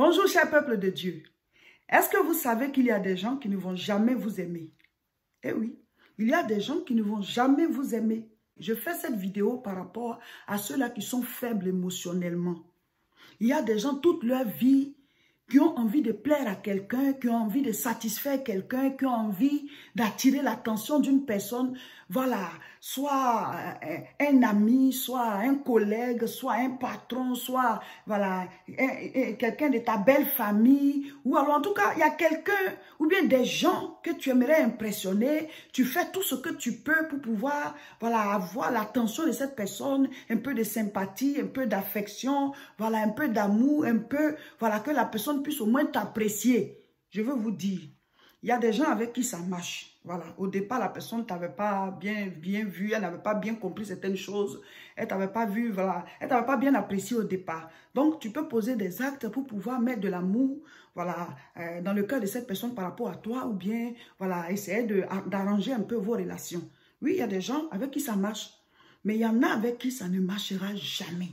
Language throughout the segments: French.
Bonjour, cher peuple de Dieu. Est-ce que vous savez qu'il y a des gens qui ne vont jamais vous aimer? Eh oui, il y a des gens qui ne vont jamais vous aimer. Je fais cette vidéo par rapport à ceux-là qui sont faibles émotionnellement. Il y a des gens toute leur vie qui ont envie de plaire à quelqu'un, qui ont envie de satisfaire quelqu'un, qui ont envie d'attirer l'attention d'une personne, voilà, soit un ami, soit un collègue, soit un patron, soit voilà, quelqu'un de ta belle famille, ou alors en tout cas, il y a quelqu'un, ou bien des gens que tu aimerais impressionner, tu fais tout ce que tu peux pour pouvoir voilà, avoir l'attention de cette personne, un peu de sympathie, un peu d'affection, voilà, un peu d'amour, un peu, voilà, que la personne puisse au moins t'apprécier. Je veux vous dire, il y a des gens avec qui ça marche. Voilà, au départ, la personne ne t'avait pas bien vu, elle n'avait pas bien compris certaines choses, elle t'avait pas vu, voilà, elle t'avait pas bien apprécié au départ. Donc, tu peux poser des actes pour pouvoir mettre de l'amour, voilà, dans le cœur de cette personne par rapport à toi, ou bien, voilà, essayer d'arranger un peu vos relations. Oui, il y a des gens avec qui ça marche, mais il y en a avec qui ça ne marchera jamais.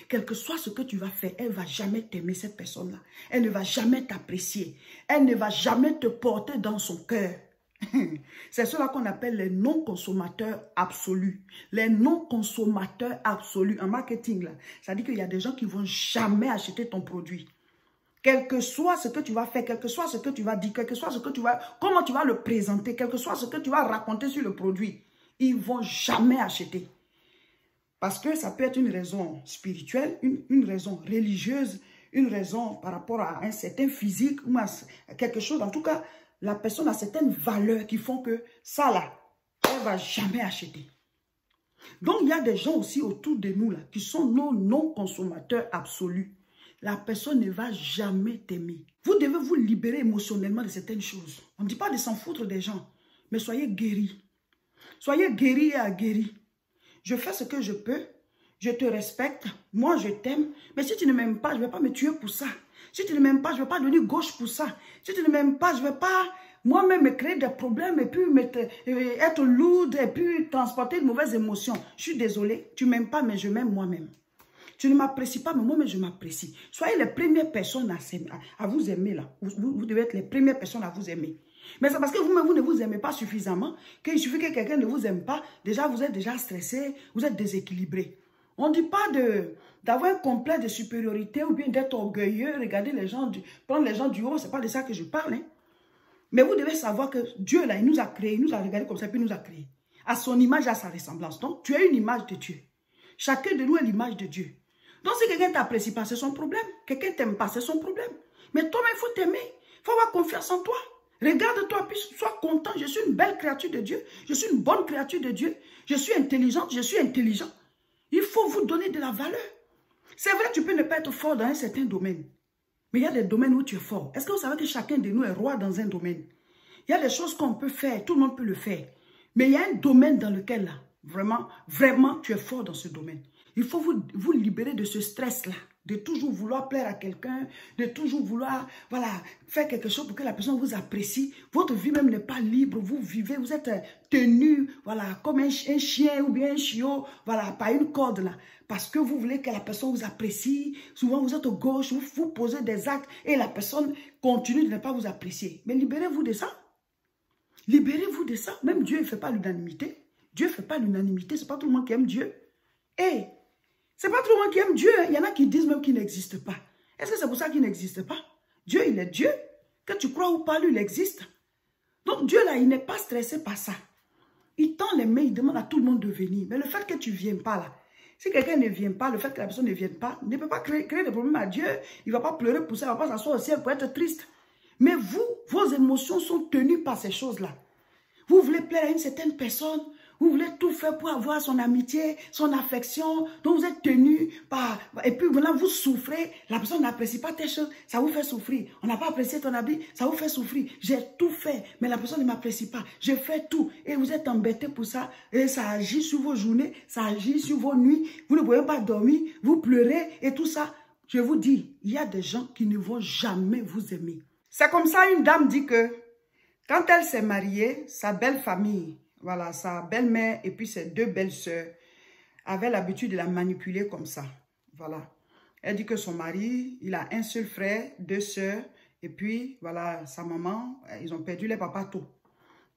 Quel que soit ce que tu vas faire, elle ne va jamais t'aimer, cette personne-là. Elle ne va jamais t'apprécier. Elle ne va jamais te porter dans son cœur. C'est cela qu'on appelle les non-consommateurs absolus. Les non-consommateurs absolus en marketing, là. Ça dit qu'il y a des gens qui ne vont jamais acheter ton produit. Quel que soit ce que tu vas faire, quel que soit ce que tu vas dire, quel que soit ce que tu vas, comment tu vas le présenter, quel que soit ce que tu vas raconter sur le produit, ils ne vont jamais acheter. Parce que ça peut être une raison spirituelle, une raison religieuse, une raison par rapport à un certain physique, ou à quelque chose. En tout cas, la personne a certaines valeurs qui font que ça là, elle ne va jamais acheter. Donc, il y a des gens aussi autour de nous là, qui sont nos non-consommateurs absolus. La personne ne va jamais t'aimer. Vous devez vous libérer émotionnellement de certaines choses. On ne dit pas de s'en foutre des gens, mais soyez guéris. Soyez guéris et aguerris. Je fais ce que je peux, je te respecte, moi je t'aime, mais si tu ne m'aimes pas, je ne vais pas me tuer pour ça. Si tu ne m'aimes pas, je ne vais pas devenir gauche pour ça. Si tu ne m'aimes pas, je ne vais pas moi-même me créer des problèmes et puis être lourde et puis transporter de mauvaises émotions. Je suis désolée, tu ne m'aimes pas, mais je m'aime moi-même. Tu ne m'apprécies pas, mais moi-même je m'apprécie. Soyez les premières personnes à vous aimer là. Vous devez être les premières personnes à vous aimer. Mais c'est parce que vous-même, vous ne vous aimez pas suffisamment qu'il suffit que quelqu'un ne vous aime pas. Déjà, vous êtes déjà stressé, vous êtes déséquilibré. On ne dit pas d'avoir un complexe de supériorité ou bien d'être orgueilleux, regarder les gens, prendre les gens du haut, ce n'est pas de ça que je parle. Hein. Mais vous devez savoir que Dieu, là, il nous a créés, il nous a regardé comme ça, puis il nous a créés. À son image, à sa ressemblance. Donc, tu es une image de Dieu. Chacun de nous est l'image de Dieu. Donc, si quelqu'un ne t'apprécie pas, c'est son problème. Quelqu'un ne t'aime pas, c'est son problème. Mais toi-même, il faut t'aimer. Il faut avoir confiance en toi. Regarde-toi, puis sois content. Je suis une belle créature de Dieu. Je suis une bonne créature de Dieu. Je suis intelligente, je suis intelligent. Il faut vous donner de la valeur. C'est vrai, tu peux ne pas être fort dans un certain domaine. Mais il y a des domaines où tu es fort. Est-ce que vous savez que chacun de nous est roi dans un domaine? Il y a des choses qu'on peut faire, tout le monde peut le faire. Mais il y a un domaine dans lequel, là, vraiment, tu es fort dans ce domaine. Il faut vous libérer de ce stress-là, de toujours vouloir plaire à quelqu'un, de toujours vouloir, voilà, faire quelque chose pour que la personne vous apprécie. Votre vie même n'est pas libre, vous vivez, vous êtes tenu, voilà, comme un chien ou bien un chiot, voilà, par une corde là. Parce que vous voulez que la personne vous apprécie. Souvent, vous êtes au gauche, vous posez des actes et la personne continue de ne pas vous apprécier. Mais libérez-vous de ça. Libérez-vous de ça. Même Dieu ne fait pas l'unanimité. Dieu ne fait pas l'unanimité. Ce n'est pas tout le monde qui aime Dieu. Et ce n'est pas tout le monde qui aime Dieu. Il y en a qui disent même qu'il n'existe pas. Est-ce que c'est pour ça qu'il n'existe pas? Dieu, il est Dieu. Que tu crois ou pas, lui, il existe. Donc Dieu, là, il n'est pas stressé par ça. Il tend les mains, il demande à tout le monde de venir. Mais le fait que tu ne viennes pas là, si quelqu'un ne vient pas, le fait que la personne ne vienne pas, ne peut pas créer des problèmes à Dieu. Il ne va pas pleurer pour ça, il ne va pas s'asseoir au ciel pour être triste. Mais vous, vos émotions sont tenues par ces choses-là. Vous voulez plaire à une certaine personne, vous voulez tout faire pour avoir son amitié, son affection, donc vous êtes tenu par... Et puis voilà, vous souffrez, la personne n'apprécie pas tes choses, ça vous fait souffrir. On n'a pas apprécié ton habit, ça vous fait souffrir. J'ai tout fait, mais la personne ne m'apprécie pas. J'ai fait tout, et vous êtes embêté pour ça, et ça agit sur vos journées, ça agit sur vos nuits, vous ne pouvez pas dormir, vous pleurez, et tout ça. Je vous dis, il y a des gens qui ne vont jamais vous aimer. C'est comme ça, une dame dit que, quand elle s'est mariée, sa belle famille, voilà, sa belle-mère et puis ses deux belles-sœurs avaient l'habitude de la manipuler comme ça. Voilà. Elle dit que son mari, il a un seul frère, 2 sœurs, et puis, voilà, sa maman, ils ont perdu les papas tôt.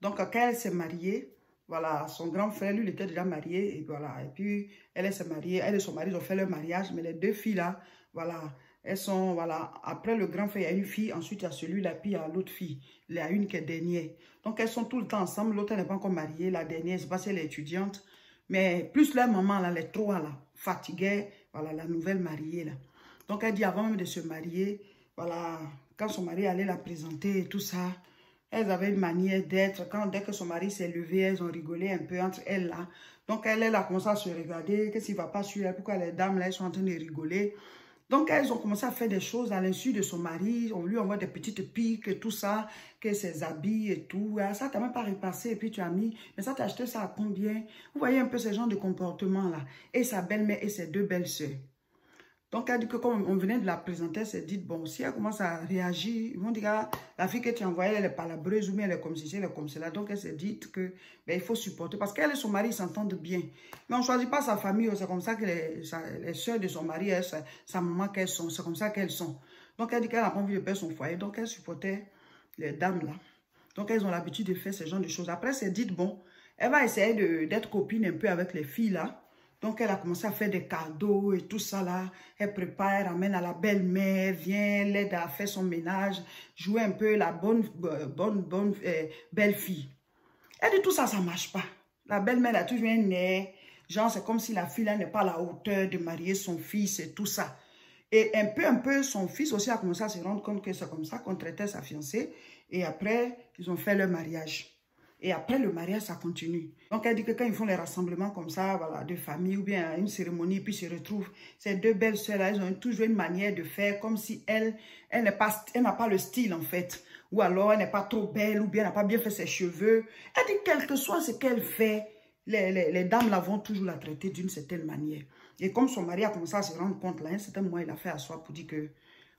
Donc, quand elle s'est mariée, voilà, son grand frère, lui, il était déjà marié, et voilà. Et puis, elle s'est mariée, elle et son mari, ils ont fait leur mariage, mais les 2 filles-là, voilà, elles sont, voilà, après le grand frère, il y a une fille, ensuite, il y a celui-là, puis il y a l'autre fille. Il y a une qui est dernière. Donc, elles sont tout le temps ensemble, l'autre, elle n'est pas encore mariée, la dernière, je ne sais pas si elle est étudiante, mais plus leur maman, là, les 3, là, fatiguaient, voilà, la nouvelle mariée, là. Donc, elle dit, avant même de se marier, voilà, quand son mari allait la présenter et tout ça, elles avaient une manière d'être. Dès que son mari s'est levé, elles ont rigolé un peu entre elles là. Donc elle a commencé à se regarder. Qu'est-ce qui ne va pas sur elle? Pourquoi les dames là, elles sont en train de rigoler? Donc elles ont commencé à faire des choses à l'insu de son mari. On lui envoie des petites piques et tout ça, que ses habits et tout. Ah, ça, tu n'as même pas repassé et puis tu as mis. Mais ça, tu as acheté ça à combien? Vous voyez un peu ce genre de comportement là. Et sa belle-mère et ses 2 belles-sœurs. Donc, elle dit que comme on venait de la présenter, elle s'est dit, bon, si elle commence à réagir, ils vont dire, ah, la fille que tu as envoyée, elle est palabreuse ou bien elle est comme ceci, elle est comme cela. Donc, elle s'est dit que ben, il faut supporter. Parce qu'elle et son mari s'entendent bien. Mais on ne choisit pas sa famille. C'est comme ça que les soeurs de son mari, sa maman qu'elles sont. C'est comme ça qu'elles sont. Donc, elle dit qu'elle n'a pas envie de perdre son foyer. Donc, elle supportait les dames là. Donc, elles ont l'habitude de faire ce genre de choses. Après, elle s'est dit, bon, elle va essayer d'être copine un peu avec les filles là. Donc, elle a commencé à faire des cadeaux et tout ça là. Elle prépare, elle ramène à la belle-mère, vient, l'aide à faire son ménage, jouer un peu la bonne belle-fille. Elle dit tout ça, ça ne marche pas. La belle-mère a toujours un nez. Genre, c'est comme si la fille là n'est pas à la hauteur de marier son fils et tout ça. Et un peu, son fils aussi a commencé à se rendre compte que c'est comme ça qu'on traitait sa fiancée. Et après, ils ont fait leur mariage. Et après le mariage, ça continue. Donc, elle dit que quand ils font les rassemblements comme ça, voilà, de famille ou bien une cérémonie, puis se retrouvent, ces 2 belles sœurs-là, elles ont toujours une manière de faire comme si elle n'a pas le style en fait. Ou alors, elle n'est pas trop belle ou bien elle n'a pas bien fait ses cheveux. Elle dit quel que soit ce qu'elle fait, les dames là vont toujours la traiter d'une certaine manière. Et comme son mari a commencé à se rendre compte, là, un certain moment, il a fait asseoir pour dire que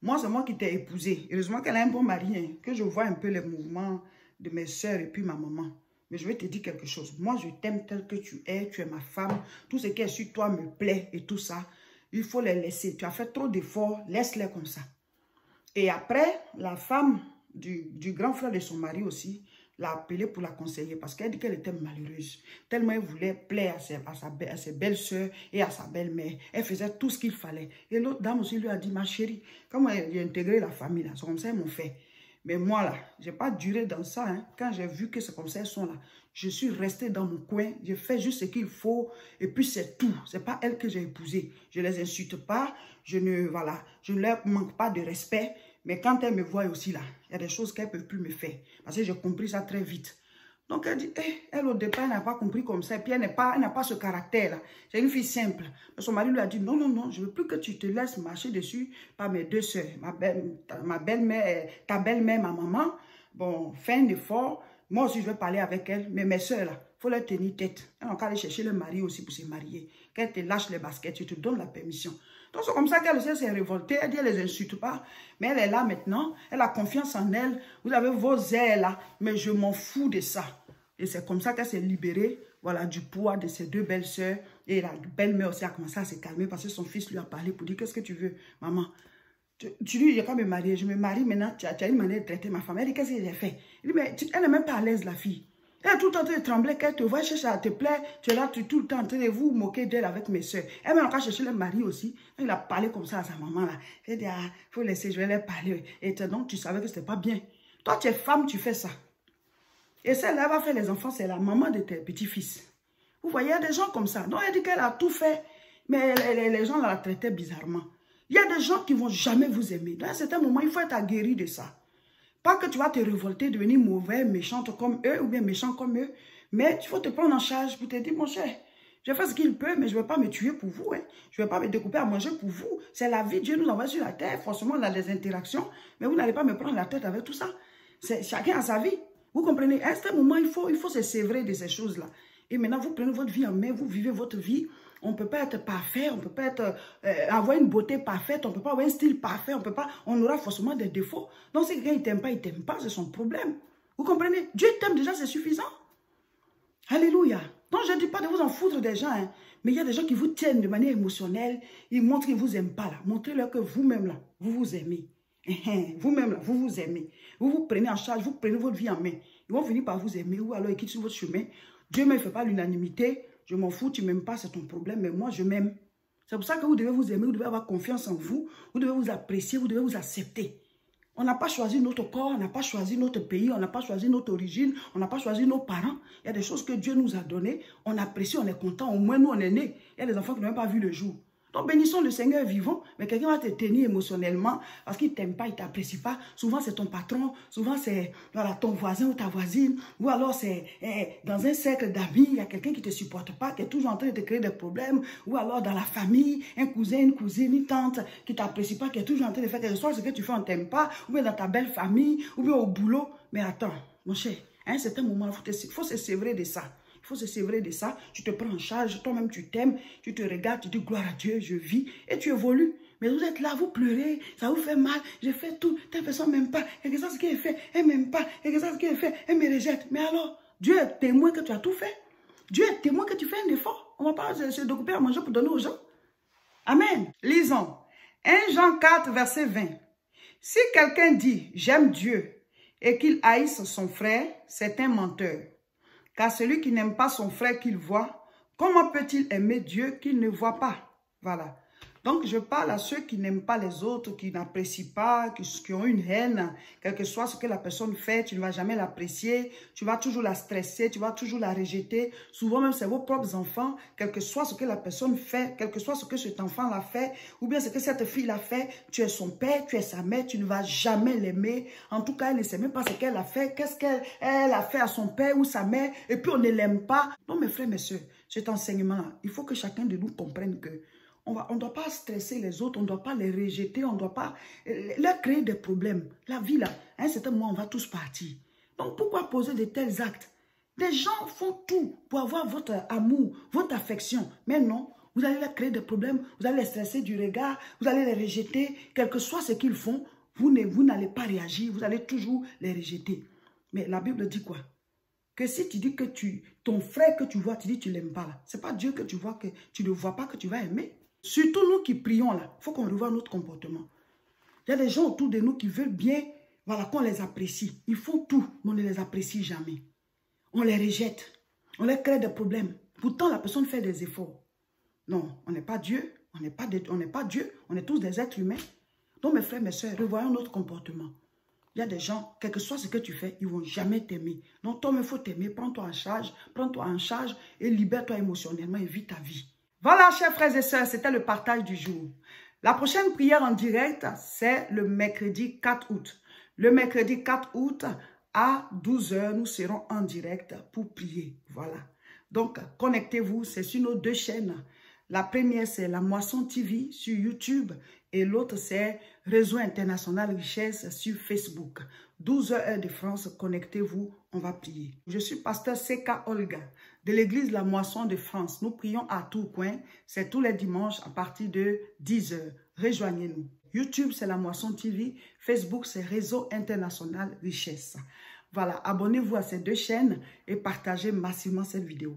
moi, c'est moi qui t'ai épousée. Heureusement qu'elle a un bon mari, hein, que je vois un peu les mouvements de mes soeurs et puis ma maman. Mais je vais te dire quelque chose. Moi, je t'aime tel que tu es ma femme. Tout ce qui est sur toi me plaît et tout ça. Il faut les laisser. Tu as fait trop d'efforts, laisse-les comme ça. Et après, la femme du grand frère de son mari aussi l'a appelée pour la conseiller parce qu'elle dit qu'elle était malheureuse. Tellement elle voulait plaire à ses belles-sœurs et à sa belle-mère. Elle faisait tout ce qu'il fallait. Et l'autre dame aussi lui a dit, ma chérie, comment elle a intégré la famille là, c'est comme ça ils m'ont fait. Mais moi, là, je n'ai pas duré dans ça. Hein. Quand j'ai vu que c'est comme ça, elles sont là. Je suis restée dans mon coin. Je fais juste ce qu'il faut. Et puis, c'est tout. Ce n'est pas elle que j'ai épousée. Je ne les insulte pas. Je ne leur manque pas de respect. Mais quand elles me voient aussi là, il y a des choses qu'elles ne peuvent plus me faire. Parce que j'ai compris ça très vite. Donc, elle dit, elle au départ, elle n'a pas compris comme ça. Et puis, elle n'a pas ce caractère-là. C'est une fille simple. Mais son mari lui a dit, non, non, non, je ne veux plus que tu te laisses marcher dessus par mes 2 sœurs. Ma belle-mère, ta belle-mère, ma maman. Bon, fais un effort. Moi aussi, je vais parler avec elle. Mais mes sœurs, là, il faut leur tenir tête. Elles n'ont qu'à aller chercher le mari aussi pour se marier. Qu'elle te lâche les baskets, tu te donnes la permission. Donc, c'est comme ça qu'elle s'est révoltée. Elle dit, elle ne les insulte pas. Mais elle est là maintenant. Elle a confiance en elle. Vous avez vos ailes là. Mais je m'en fous de ça. Et c'est comme ça qu'elle s'est libérée, voilà, du poids de ses 2 belles-sœurs. Et la belle-mère aussi a commencé à se calmer parce que son fils lui a parlé pour dire, qu'est-ce que tu veux, maman? Tu dis, il n'y a pas me marier. Je me marie maintenant. Tu as une manière de traiter ma femme. Elle dit, qu'est-ce que j'ai fait? Il dit, mais elle n'est même pas à l'aise, la fille. Elle est tout le temps en train de trembler, qu'elle te voit chercher à te plaire. Tu es là, tu es tout le temps en train de vous moquer d'elle avec mes soeurs. Elle m'a encore cherché le mari aussi. Il a parlé comme ça à sa maman là. Elle dit, ah, il faut laisser, je vais leur parler. Et donc, tu savais que ce n'était pas bien. Toi, tu es femme, tu fais ça. Et celle-là va faire les enfants, c'est la maman de tes petits-fils. Vous voyez, il y a des gens comme ça. Donc, elle dit qu'elle a tout fait, mais les gens la traitaient bizarrement. Il y a des gens qui ne vont jamais vous aimer. Dans un certain moment, il faut être aguerri de ça. Pas que tu vas te révolter, devenir mauvaise, méchante comme eux, ou bien méchant comme eux, mais il faut te prendre en charge pour te dire, mon cher, je fais ce qu'il peut, mais je ne vais pas me tuer pour vous. Hein. Je ne vais pas me découper à manger pour vous. C'est la vie, Dieu nous envoie sur la terre. Forcément, on a des interactions, mais vous n'allez pas me prendre la tête avec tout ça. Chacun a sa vie. Vous comprenez? À un certain moment, il faut se sévrer de ces choses-là. Et maintenant, vous prenez votre vie en main, vous vivez votre vie. On ne peut pas être parfait, on ne peut pas avoir une beauté parfaite, on ne peut pas avoir un style parfait, on aura forcément des défauts. Donc, si quelqu'un ne t'aime pas, il ne t'aime pas, c'est son problème. Vous comprenez? Dieu t'aime déjà, c'est suffisant. Alléluia. Donc, je ne dis pas de vous en foutre des gens, hein, Mais il y a des gens qui vous tiennent de manière émotionnelle. Ils montrent qu'ils ne vous aiment pas là. Montrez-leur que vous-même là, vous vous aimez. Vous-même là, vous vous aimez. Vous vous prenez en charge, vous prenez votre vie en main. Ils vont finir par vous aimer ou alors ils quittent sur votre chemin. Dieu ne fait pas l'unanimité. Je m'en fous, tu ne m'aimes pas, c'est ton problème. Mais moi, je m'aime. C'est pour ça que vous devez vous aimer, vous devez avoir confiance en vous. Vous devez vous apprécier, vous devez vous accepter. On n'a pas choisi notre corps, on n'a pas choisi notre pays, on n'a pas choisi notre origine, on n'a pas choisi nos parents. Il y a des choses que Dieu nous a données, on apprécie, on est content, au moins nous on est nés. Il y a des enfants qui n'ont même pas vu le jour. Donc bénissons le Seigneur vivant, mais quelqu'un va te tenir émotionnellement parce qu'il ne t'aime pas, il ne t'apprécie pas. Souvent c'est ton patron, souvent c'est voilà, ton voisin ou ta voisine, ou alors c'est dans un cercle d'amis, il y a quelqu'un qui ne te supporte pas, qui est toujours en train de te créer des problèmes, ou alors dans la famille, un cousin, une cousine, une tante qui ne t'apprécie pas, qui est toujours en train de faire quelque chose, ce que tu fais on ne t'aime pas, ou bien dans ta belle famille, ou bien au boulot. Mais attends, mon cher, à un certain moment, il faut se sévrer de ça. Il faut se sévrer de ça, tu te prends en charge, toi-même tu t'aimes, tu te regardes, tu dis gloire à Dieu, je vis et tu évolues. Mais vous êtes là, vous pleurez, ça vous fait mal, j'ai fait tout, telle personne ne m'aime pas, et que ça ce qu'elle fait, elle ne m'aime pas, et que ça ce qu'elle fait, elle me rejette. Mais alors, Dieu est témoin que tu as tout fait. Dieu est témoin que tu fais un effort. On ne va pas se d'occuper à manger pour donner aux gens. Amen. Lisons. 1 Jean 4, verset 20. Si quelqu'un dit « j'aime Dieu » et qu'il haïsse son frère, c'est un menteur. Car celui qui n'aime pas son frère qu'il voit, comment peut-il aimer Dieu qu'il ne voit pas? Voilà. Donc, je parle à ceux qui n'aiment pas les autres, qui n'apprécient pas, qui ont une haine. Quel que soit ce que la personne fait, tu ne vas jamais l'apprécier. Tu vas toujours la stresser, tu vas toujours la rejeter. Souvent même, c'est vos propres enfants. Quel que soit ce que la personne fait, quel que soit ce que cet enfant l'a fait, ou bien ce que cette fille l'a fait, tu es son père, tu es sa mère, tu ne vas jamais l'aimer. En tout cas, elle ne sait même pas ce qu'elle a fait, qu'est-ce qu'elle a fait à son père ou sa mère, et puis on ne l'aime pas. Non, mes frères, mes soeurs, cet enseignement-là, il faut que chacun de nous comprenne que on ne doit pas stresser les autres, on ne doit pas les rejeter, on ne doit pas leur créer des problèmes. La vie, là, à un certain moment, on va tous partir. Donc, pourquoi poser de tels actes? Des gens font tout pour avoir votre amour, votre affection. Mais non, vous allez leur créer des problèmes, vous allez les stresser du regard, vous allez les rejeter. Quel que soit ce qu'ils font, vous n'allez pas réagir, vous allez toujours les rejeter. Mais la Bible dit quoi? Que si tu dis que ton frère que tu vois, tu dis que tu ne l'aimes pas, ce n'est pas Dieu que tu vois, que tu ne vois pas, que tu vas aimer. Surtout nous qui prions là, il faut qu'on revoie notre comportement. Il y a des gens autour de nous qui veulent bien, voilà, qu'on les apprécie. Ils font tout, mais on ne les apprécie jamais. On les rejette, on leur crée des problèmes. Pourtant, la personne fait des efforts. Non, on n'est pas Dieu, on n'est pas Dieu, on est tous des êtres humains. Donc mes frères, mes soeurs, revoyons notre comportement. Il y a des gens, quel que soit ce que tu fais, ils ne vont jamais t'aimer. Donc toi, il faut t'aimer, prends-toi en charge et libère-toi émotionnellement et vis ta vie. Voilà, chers frères et sœurs, c'était le partage du jour. La prochaine prière en direct, c'est le mercredi 4 août. Le mercredi 4 août, à 12 h, nous serons en direct pour prier. Voilà. Donc, connectez-vous, c'est sur nos deux chaînes. La première, c'est La Moisson TV sur YouTube et l'autre, c'est Réseau International Richesse sur Facebook. 12 h heure de France, connectez-vous, on va prier. Je suis pasteur Seka Olga de l'église La Moisson de France. Nous prions à Tourcoing, c'est tous les dimanches à partir de 10 h. Rejoignez-nous. YouTube, c'est La Moisson TV. Facebook, c'est Réseau International Richesse. Voilà, abonnez-vous à ces deux chaînes et partagez massivement cette vidéo.